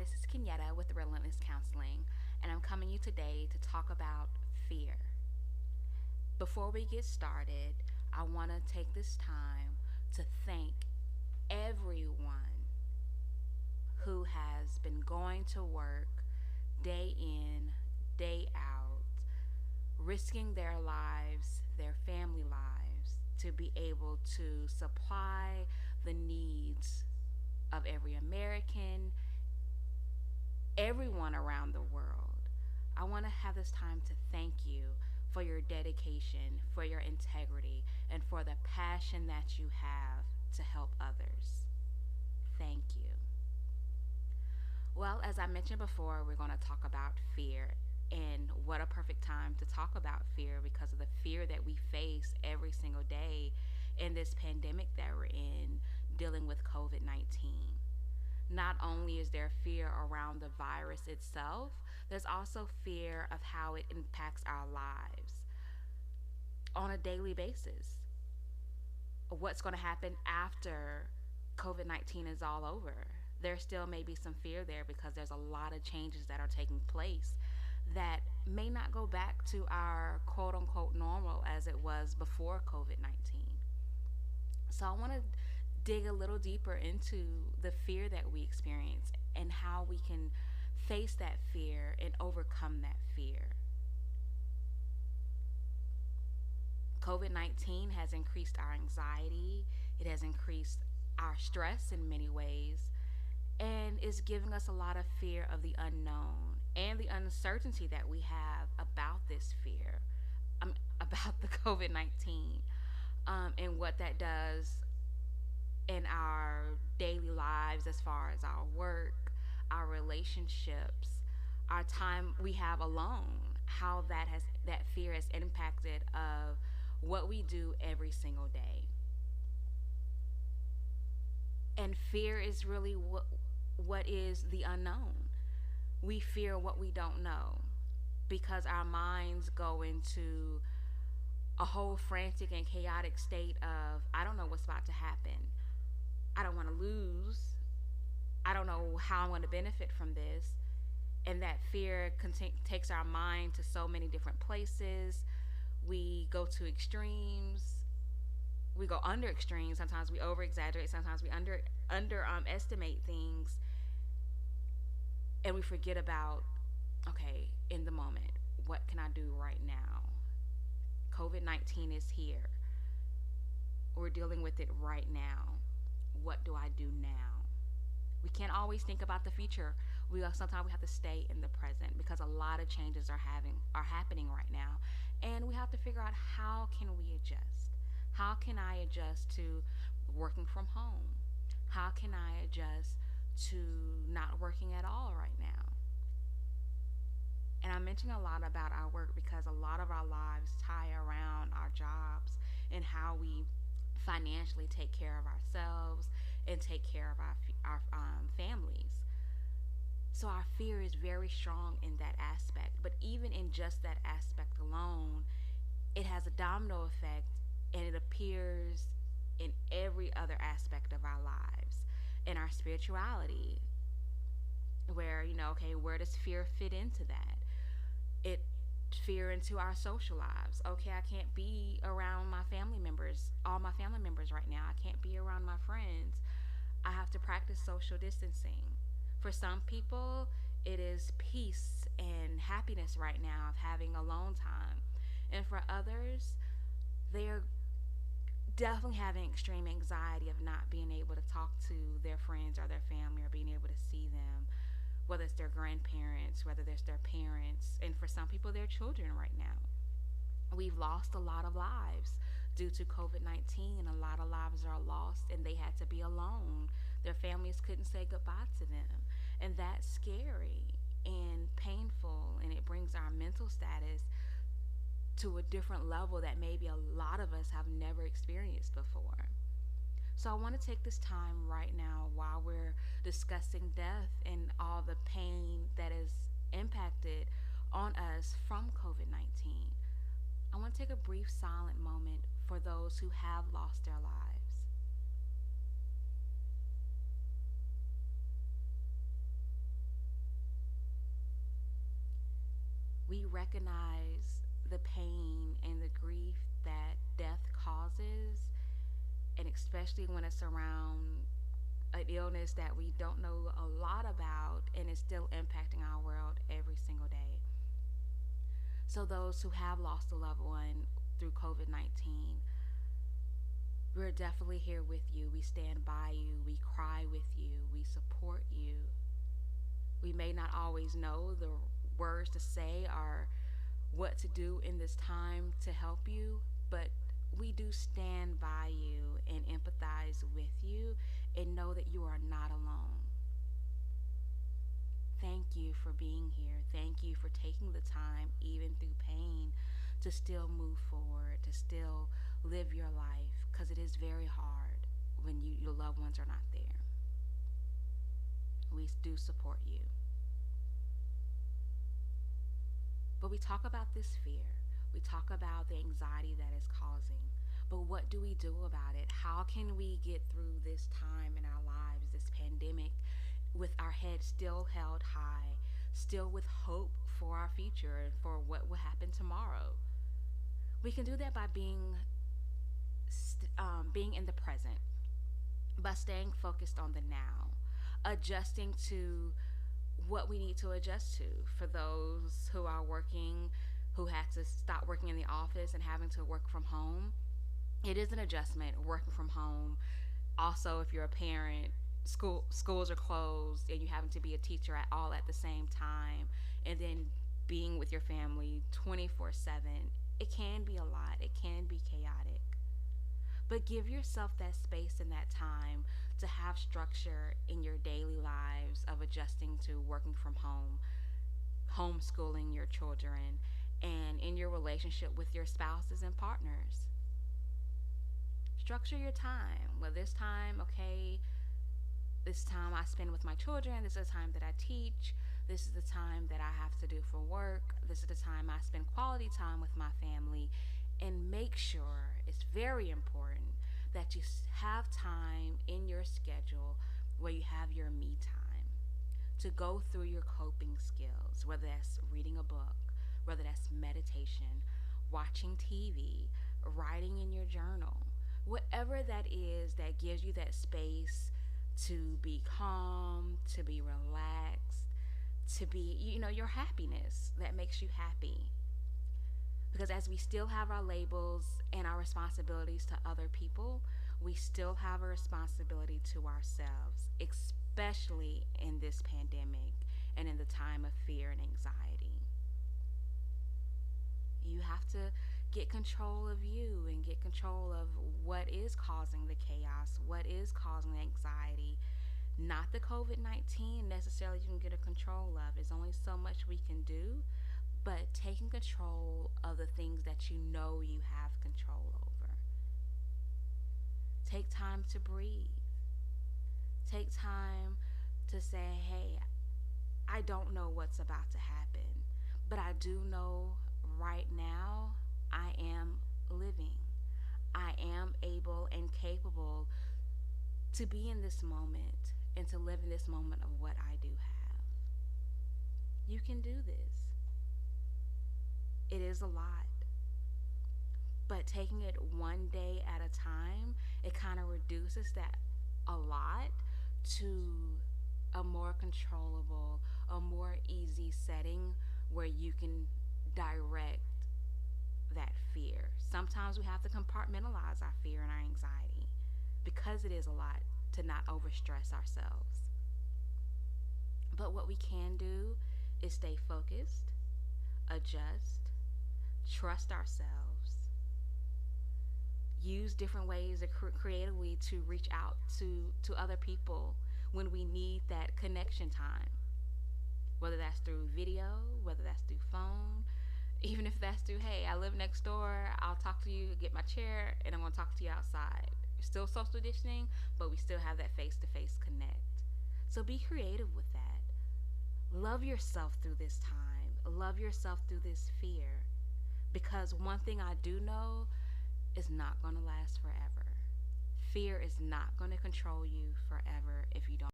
this is Kenyetta with Relentless Counseling, and I'm coming you today to talk about fear. Before we get started, I want to take this time to thank everyone who has been going to work day in, day out, risking their lives, their family lives, to be able to supply the needs of every American, everyone around the world. I want to have this time to thank you for your dedication, for your integrity, and for the passion that you have to help others. Thank you. Well, as I mentioned before, we're going to talk about fear. And what a perfect time to talk about fear because of the fear that we face every single day in this pandemic that we're in, dealing with COVID 19. Not only is there fear around the virus itself, there's also fear of how it impacts our lives on a daily basis. What's going to happen after COVID 19 is all over? There still may be some fear there because there's a lot of changes that are taking place that may not go back to our quote unquote normal as it was before COVID 19. So I want to dig a little deeper into the fear that we experience and how we can face that fear and overcome that fear. COVID 19 has increased our anxiety, it has increased our stress in many ways, and is giving us a lot of fear of the unknown and the uncertainty that we have about this fear, about the COVID 19, and what that does in our daily lives as far as our work, our relationships, our time we have alone, how that fear has impacted of what we do every single day. And fear is really what is the unknown. We fear what we don't know because our minds go into a whole frantic and chaotic state of, I don't know what's about to happen. I don't want to lose. I don't know how I'm going to benefit from this. And that fear takes our mind to so many different places. We go to extremes. We go under extremes. Sometimes we over exaggerate. Sometimes we underestimate things. And we forget about, okay, in the moment, what can I do right now? COVID 19 is here. We're dealing with it right now. What do I do now? We can't always think about the future. Sometimes we have to stay in the present because a lot of changes are happening right now, and we have to figure out how can we adjust. How can I adjust to working from home? How can I adjust to not working at all right now? And I'm mentioning a lot about our work because a lot of our lives tie around our jobs and how we financially take care of ourselves and take care of our families. So our fear is very strong in that aspect. But even in just that aspect alone, it has a domino effect and it appears in every other aspect of our lives. In our spirituality, where, okay, where does fear fit into that? It fear into our social lives. Okay, I can't be around my family members, all my family members right now. I can't be around my friends. I have to practice social distancing. For some people, it is peace and happiness right now of having alone time. And for others, they're definitely having extreme anxiety of not being able to talk to their friends or their family or being able to see them, whether it's their grandparents, whether it's their parents, and for some people, their children right now. We've lost a lot of lives due to COVID 19. A lot of lives are lost and they had to be alone. Their families couldn't say goodbye to them. And that's scary and painful, and it brings our mental status to a different level that maybe a lot of us have never experienced before. So I want to take this time right now while we're discussing death and all the pain that is impacted on us from COVID 19. I want to take a brief silent moment for those who have lost their lives. recognize the pain and the grief that death causes, and especially when it's around an illness that we don't know a lot about and is still impacting our world every single day. So, those who have lost a loved one through COVID 19, we're definitely here with you. We stand by you. We cry with you. We support you. We may not always know the words to say or what to do in this time to help you, but we do stand by you and empathize with you and know that you are not alone. Thank you for being here. Thank you for taking the time, even through pain, to still move forward, to still live your life, because it is very hard when your loved ones are not there. We do support you. But we talk about this fear. We talk about the anxiety that is causing. But what do we do about it? How can we get through this time in our lives, this pandemic, with our heads still held high, still with hope for our future and for what will happen tomorrow? We can do that by being in the present, by staying focused on the now, adjusting to what we need to adjust to. For those who are working, who had to stop working in the office and having to work from home, it is an adjustment working from home. Also, if you're a parent, schools are closed and you having to be a teacher at the same time, and then being with your family 24/7, it can be a lot. It can be chaotic. But give yourself that space and that time to have structure in your daily lives of adjusting to working from home, homeschooling your children, and in your relationship with your spouses and partners. Structure your time. Well, this time, okay, this time I spend with my children. This is the time that I teach. This is the time that I have to do for work. This is the time I spend quality time with my family. And make sure, it's very important, that you have time in your schedule where you have your me time to go through your coping skills, whether that's reading a book, whether that's meditation, watching TV, writing in your journal, whatever that is that gives you that space to be calm, to be relaxed, to be, your happiness that makes you happy. Because as we still have our labels and our responsibilities to other people, we still have a responsibility to ourselves, especially in this pandemic and in the time of fear and anxiety. You have to get control of you and get control of what is causing the chaos, what is causing the anxiety. Not the COVID 19 necessarily you can get a control of. There's only so much we can do, but taking control of the things that you know you have control over. Take time to breathe. Take time to say, hey, I don't know what's about to happen, but I do know right now I am living. I am able and capable to be in this moment and to live in this moment of what I do have. You can do this. It is a lot, but taking it one day at a time, it kind of reduces that a lot to a more controllable, a more easy setting where you can direct that fear. Sometimes we have to compartmentalize our fear and our anxiety because it is a lot to not overstress ourselves. But what we can do is stay focused, adjust, trust ourselves, use different ways creatively to reach out to other people when we need that connection time, whether that's through video, whether that's through phone, even if that's through, hey, I live next door, I'll talk to you, get my chair, and I'm going to talk to you outside. Still social distancing, but we still have that face-to-face connect. So be creative with that. Love yourself through this time. Love yourself through this fear. Because one thing I do know is not going to last forever. Fear is not going to control you forever if you don't